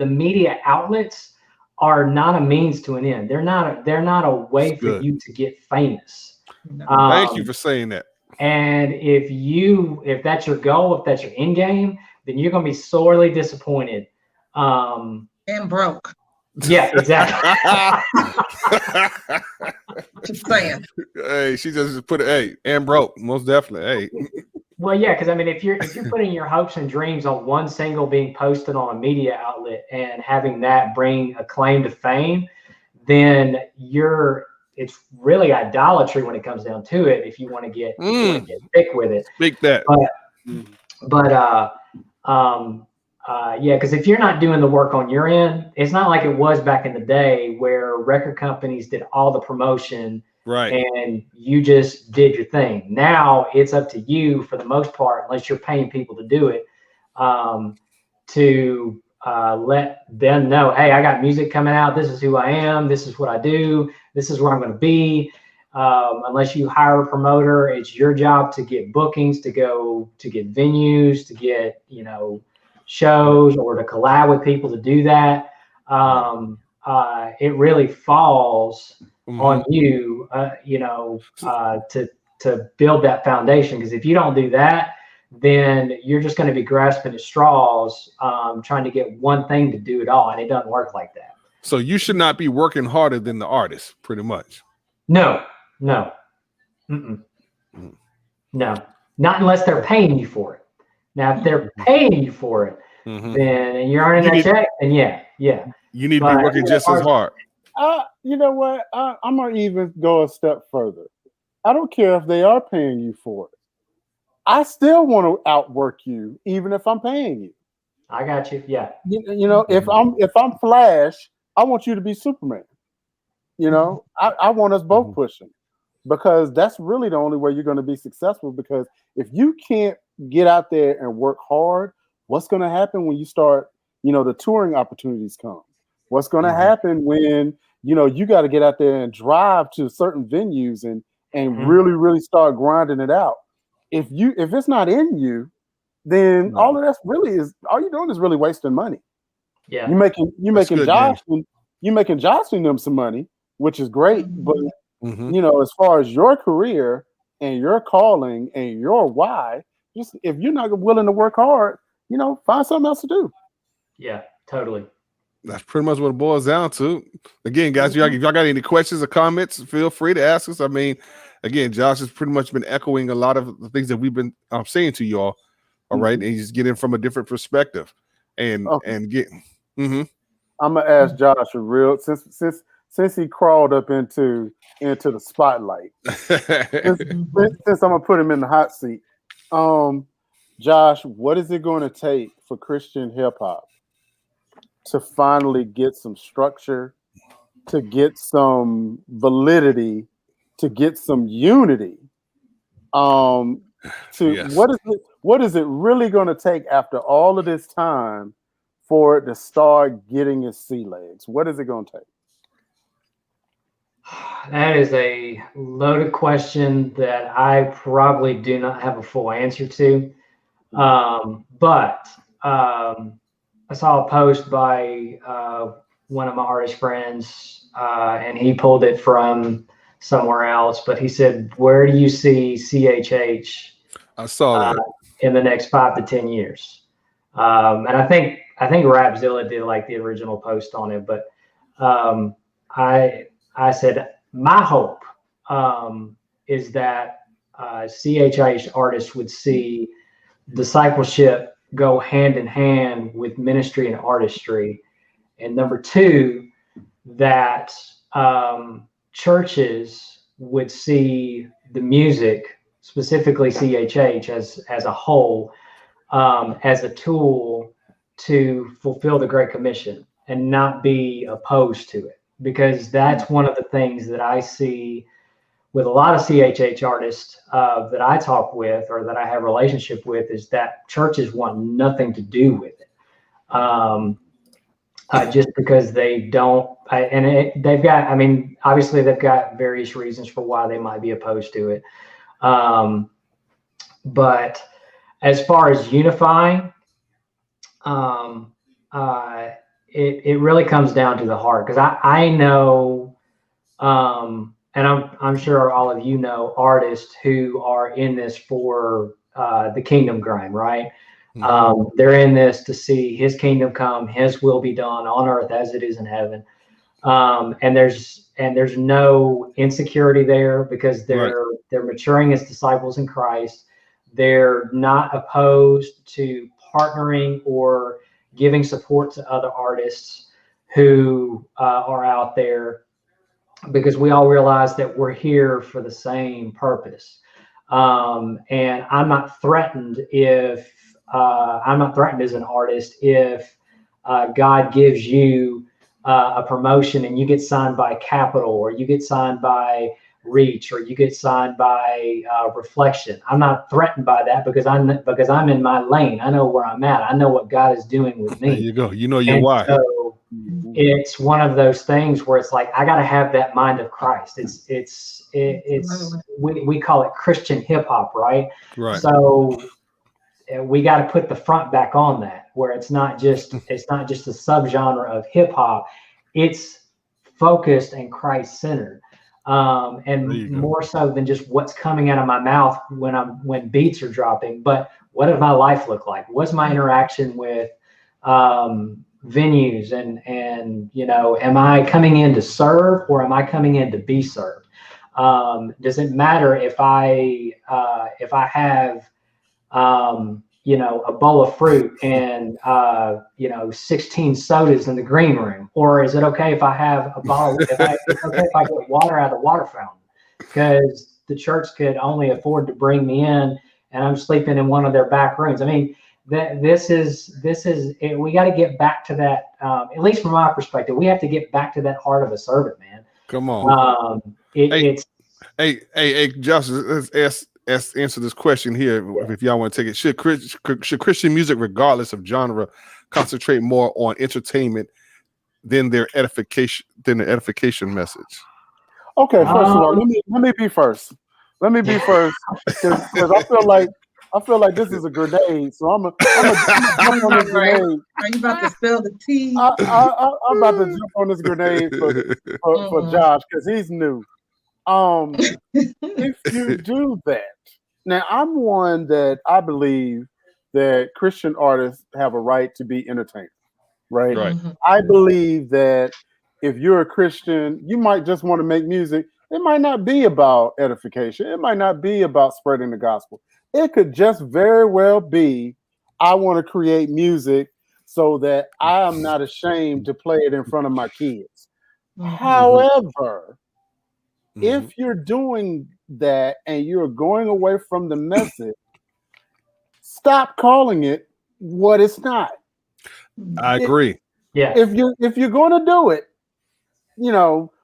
media outlets are not a means to an end. They're not a way for you to get famous. Thank you for saying that. And if that's your goal, if that's your end game, then you're gonna be sorely disappointed. And broke. Yeah, exactly. Just saying. Hey, she just put it. Hey, and broke, most definitely. Hey. Well, yeah, because I mean, if you're putting your hopes and dreams on one single being posted on a media outlet and having that bring acclaim to fame, then it's really idolatry when it comes down to it. If you want to get thick with it, speak that. Because if you're not doing the work on your end, it's not like it was back in the day where record companies did all the promotion, right? And you just did your thing. Now it's up to you for the most part, unless you're paying people to do it, to let them know, hey, I got music coming out. This is who I am. This is what I do. This is where I'm going to be. Unless you hire a promoter, it's your job to get bookings, to go to get venues, to get, shows, or to collab with people to do that. It really falls on you, to build that foundation. Because if you don't do that, then you're just going to be grasping at straws, trying to get one thing to do it all, and it doesn't work like that. So you should not be working harder than the artist, pretty much. No, not unless they're paying you for it. Now, if they're paying you for it, then and you're earning that check, then yeah. You need to be working just as hard. You know what? I'm gonna even go a step further. I don't care if they are paying you for it. I still want to outwork you, even if I'm paying you. I got you. Yeah. If I'm Flash, I want you to be Superman. I want us both pushing, because that's really the only way you're going to be successful. Because if you can't get out there and work hard, what's going to happen when you start, the touring opportunities come? What's going to happen when, you got to get out there and drive to certain venues and really, really start grinding it out? If it's not in you, then all of that's really all you're doing is really wasting money. Yeah. You're making Jocelyn them some money, which is great. But as far as your career and your calling and your why, just if you're not willing to work hard, find something else to do. Yeah, totally. That's pretty much what it boils down to. Again, guys, if y'all got any questions or comments, feel free to ask us. I mean, again, Josh has pretty much been echoing a lot of the things that we've been saying to y'all. All right, and he's getting from a different perspective, and get. I'm gonna ask Josh a real since he crawled up into the spotlight. since I'm gonna put him in the hot seat, Josh, what is it going to take for Christian hip hop to finally get some structure, to get some validity, to get some unity? What is it really going to take after all of this time for it to start getting its sea legs? What is it going to take? That is a loaded question that I probably do not have a full answer to. But I saw a post by one of my artist friends, and he pulled it from somewhere else, but he said, where do you see CHH I saw that in the next 5 to 10 years? And I think Rapzilla did like the original post on it, but I said, my hope is that CHH artists would see discipleship go hand in hand with ministry and artistry. And number two, that churches would see the music, specifically CHH as a whole, as a tool to fulfill the Great Commission and not be opposed to it. Because that's one of the things that I see with a lot of CHH artists that I talk with or that I have a relationship with, is that churches want nothing to do with it. Just because they don't, they've got, I mean, obviously they've got various reasons for why they might be opposed to it. But as far as unifying, it really comes down to the heart, because I know, and I'm sure all of you know artists who are in this for the kingdom grind, right? They're in this to see His kingdom come, His will be done on earth as it is in heaven. And there's no insecurity there, because they're maturing as disciples in Christ. They're not opposed to partnering or giving support to other artists who are out there, because we all realize that we're here for the same purpose. And I'm not threatened as an artist if God gives you a promotion and you get signed by Capitol, or you get signed by Reach, or you get signed by Reflection. I'm not threatened by that, because I'm in my lane. I know where I'm at. I know what God is doing with me. There you go. You know your why. So it's one of those things where it's like, I got to have that mind of Christ. We call it Christian hip hop, right? Right. So we got to put the front back on that, where it's not just a subgenre of hip hop. It's focused and Christ centered. And more so than just what's coming out of my mouth when beats are dropping, but what does my life look like? What's my interaction with venues, and am I coming in to serve, or am I coming in to be served? Does it matter if I have a bowl of fruit and 16 sodas in the green room, or is it okay if I have a bottle? It's okay if I get water out of the water fountain, because the church could only afford to bring me in, and I'm sleeping in one of their back rooms. I mean, this is we got to get back to that. At least from my perspective, we have to get back to that heart of a servant, man. Come on. Hey, Josh, let's answer this question here. If y'all want to take it, should Christian music, regardless of genre, concentrate more on entertainment than their edification message? Okay, first of all, let me be first. Let me be first, because I feel like this is a grenade. So I'm a jump on this grenade. Are you about to spill the tea? I'm about to jump on this grenade for Josh, because he's new. If you do that, now I'm one that I believe that Christian artists have a right to be entertained. right? Right. I believe that if you're a Christian, you might just want to make music. It might not be about edification. It might not be about spreading the gospel. It could just very well be, I want to create music so that I am not ashamed to play it in front of my kids. However, if you're doing that and you're going away from the message, stop calling it what it's not. I agree. Yeah. If you're going to do it,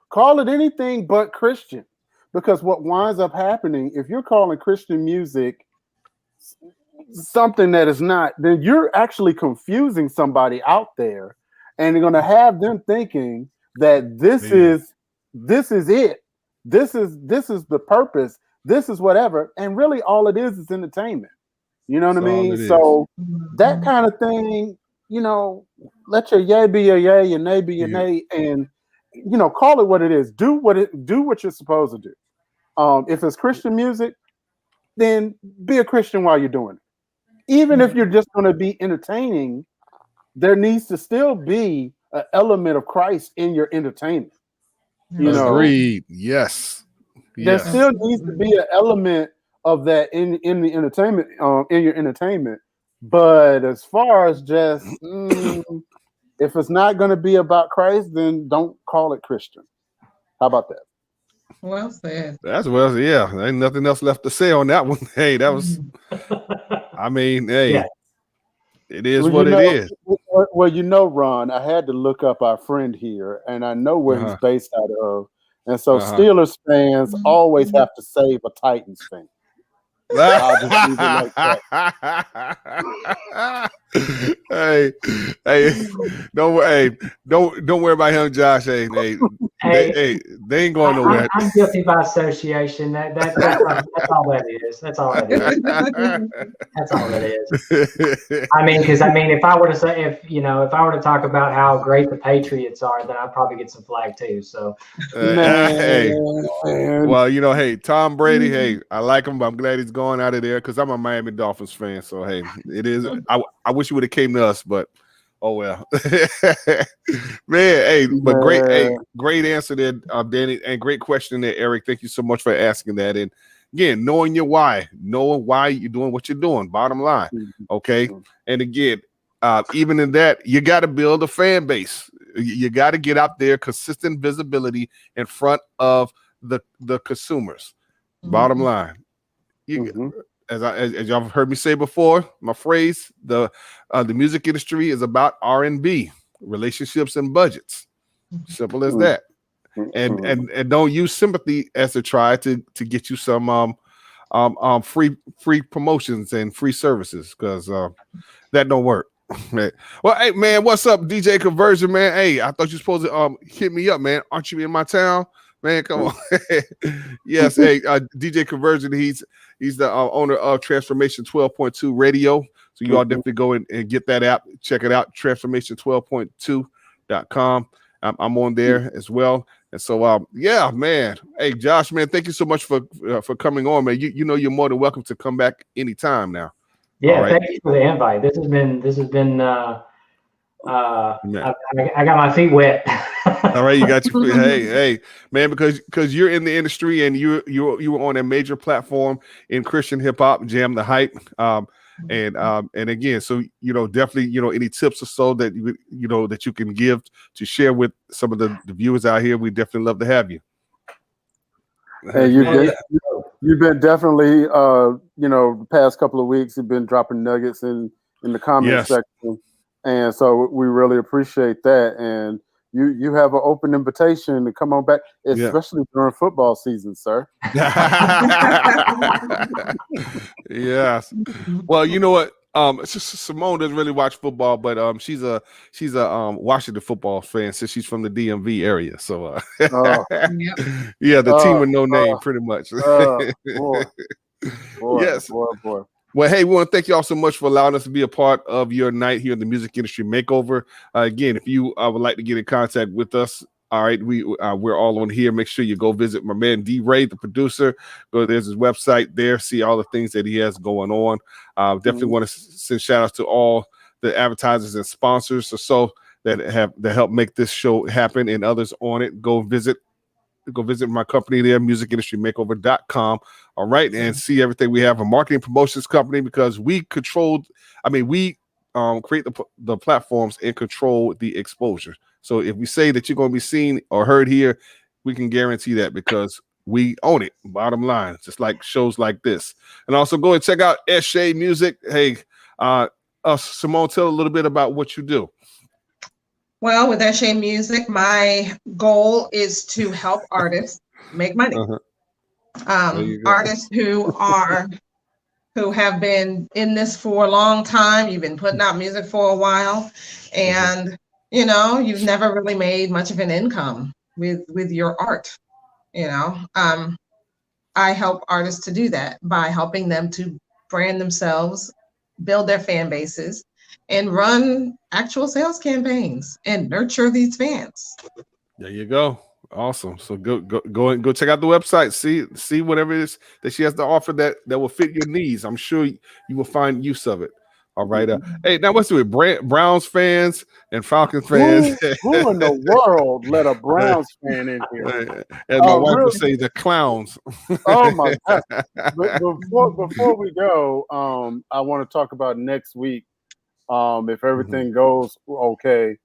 call it anything but Christian, because what winds up happening, if you're calling Christian music something that is not, then you're actually confusing somebody out there, and you're going to have them thinking that this is it. This is the purpose. This is whatever. And really all it is entertainment. You know what I mean? So that kind of thing, let your yay be your yay, your nay be your nay, and call it what it is. Do what you're supposed to do. If it's Christian music, then be a Christian while you're doing it. Even if you're just going to be entertaining, there needs to still be an element of Christ in your entertainment. Agreed. Yes. There still needs to be an element of that in the entertainment, in your entertainment. But as far as just if it's not going to be about Christ, then don't call it Christian. How about that? Well said. That's well, yeah. Ain't nothing else left to say on that one. Hey, that was. I mean, hey, it is what it is. Well, Ron, I had to look up our friend here, and I know where he's based out of. And so Steelers fans always have to save a Titans fan. I'll just leave it like that. Hey, don't worry about him, Josh. Hey, they ain't going nowhere. I'm guilty by association. That's all that is. That's all that is. That's all that is. I mean, if I were to say, if I were to talk about how great the Patriots are, then I'd probably get some flag too. So, well, hey, Tom Brady. Hey, I like him, but I'm glad he's going out of there because I'm a Miami Dolphins fan. So, hey, it is. I wish you would have came to us, but oh well. Man, hey, but great answer there, Danny, and great question there, Eric. Thank you so much for asking that. And again, knowing your why, knowing why you're doing what you're doing, bottom line. Okay. And again, even in that, you got to build a fan base. You got to get out there, consistent visibility in front of the consumers. Bottom line. As y'all have heard me say before, my phrase, the music industry is about R&B, relationships and budgets. Simple as that. And don't use sympathy as a try to get you some free promotions and free services, because that don't work. Well, hey man, what's up, DJ Conversion, man? Hey, I thought you were supposed to hit me up, man. Aren't you in my town? Man, come on. Yes, hey, DJ Conversion, he's the owner of Transformation 12.2 Radio. So you all definitely go in and get that app. Check it out, transformation12.2.com. I'm on there as well. And so, yeah, man. Hey, Josh, man, thank you so much for coming on, man. You know you're more than welcome to come back anytime now. Yeah, right. Thank you for the invite. This has been I got my feet wet. All right, you got your hey, man, because you're in the industry and you were on a major platform in Christian hip hop, Jam the Hype, and again, so definitely any tips or so that that you can give to share with some of the viewers out here, we definitely love to have you. Hey, you've been definitely the past couple of weeks you've been dropping nuggets in the comment section, and so we really appreciate that. And you have an open invitation to come on back, especially during football season, sir. Yes. Well, you know what? Simone doesn't really watch football, but she's a Washington football fan since she's from the DMV area. So yeah, the team with no name, pretty much. Boy. Yes. Boy. Well, hey, we want to thank you all so much for allowing us to be a part of your night here in the Music Industry Makeover. Again, if you would like to get in contact with us, all right, we're all on here. Make sure you go visit my man D Ray, the producer. There's his website there. See all the things that he has going on. Definitely want to send shout outs to all the advertisers and sponsors. So that help make this show happen and others on it. Go visit my company there, musicindustrymakeover.com. All right. And see everything we have, a marketing promotions company, because we create the platforms and control the exposure. So if we say that you're going to be seen or heard here, we can guarantee that because we own it. Bottom line, just like shows like this. And also go and check out Eshe Music. Hey, Simone, tell a little bit about what you do. Well, with Eshe Music, my goal is to help artists make money. Artists who have been in this for a long time. You've been putting out music for a while, and you've never really made much of an income with your art. I help artists to do that by helping them to brand themselves, build their fan bases, and run actual sales campaigns and nurture these fans. There you go. Awesome. So go and check out the website. See whatever it is that she has to offer that will fit your needs. I'm sure you will find use of it. All right. Hey, now what's with Browns fans and Falcons fans? Who in the world let a Browns fan in here? And my wife would say the clowns. Oh my God! Before we go, I want to talk about next week. If everything goes okay,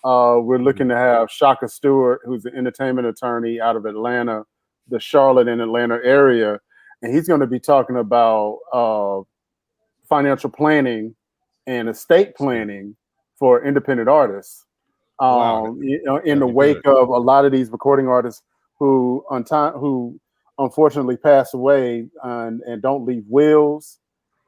we're looking to have Shaka Stewart, who's an entertainment attorney out of Atlanta, the Charlotte and Atlanta area, and he's going to be talking about financial planning and estate planning for independent artists. Wow. In the wake of a lot of these recording artists who unfortunately pass away and don't leave wills.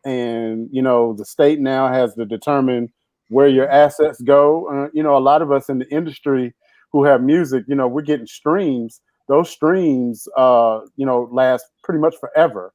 And, the state now has to determine where your assets go. A lot of us in the industry who have music, we're getting streams. Those streams, last pretty much forever.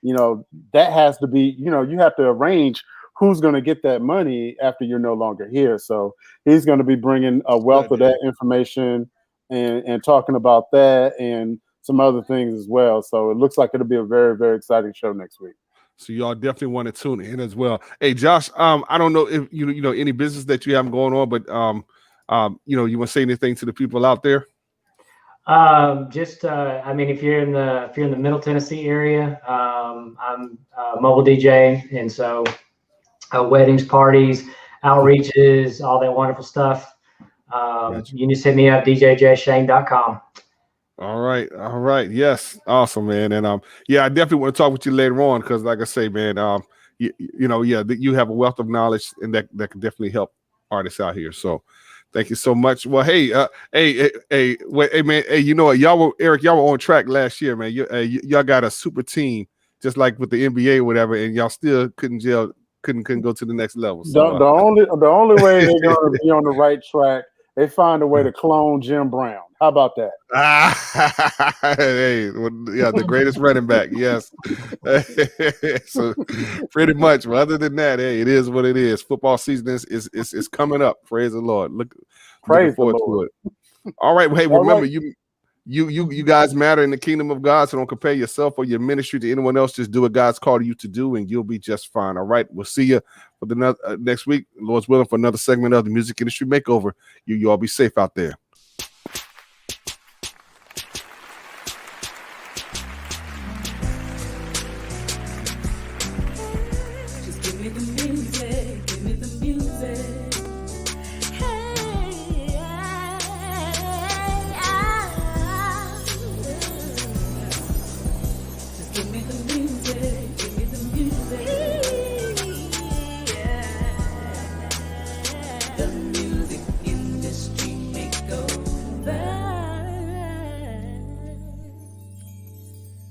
That has to be, you have to arrange who's going to get that money after you're no longer here. So he's going to be bringing a wealth of that information and talking about that and some other things as well. So it looks like it'll be a very, very exciting show next week. So y'all definitely want to tune in as well. Hey, Josh, I don't know if you know any business that you have going on, but you want to say anything to the people out there? If you're in the Middle Tennessee area, I'm a mobile DJ, and so weddings, parties, outreaches, all that wonderful stuff. You can just hit me up, djjshane.com. All right. Yes. Awesome, man. And I definitely want to talk with you later on because, like I say, man, you have a wealth of knowledge and that can definitely help artists out here. So thank you so much. Well, hey, man, hey, you know what? Y'all were on track last year, man. Y'all got a super team, just like with the NBA or whatever, and y'all still couldn't go to the next level. So, the only way they're going to be on the right track, they find a way to clone Jim Brown. How about that? Hey, the greatest running back. Yes. So pretty much. But other than that, hey, it is what it is. Football season is coming up. Praise the Lord. Looking forward to it. All right. Hey, remember you guys matter in the kingdom of God. So don't compare yourself or your ministry to anyone else. Just do what God's called you to do, and you'll be just fine. All right. We'll see you for the next week, Lord's willing, for another segment of the Music Industry Makeover. You all be safe out there. Just give me the music.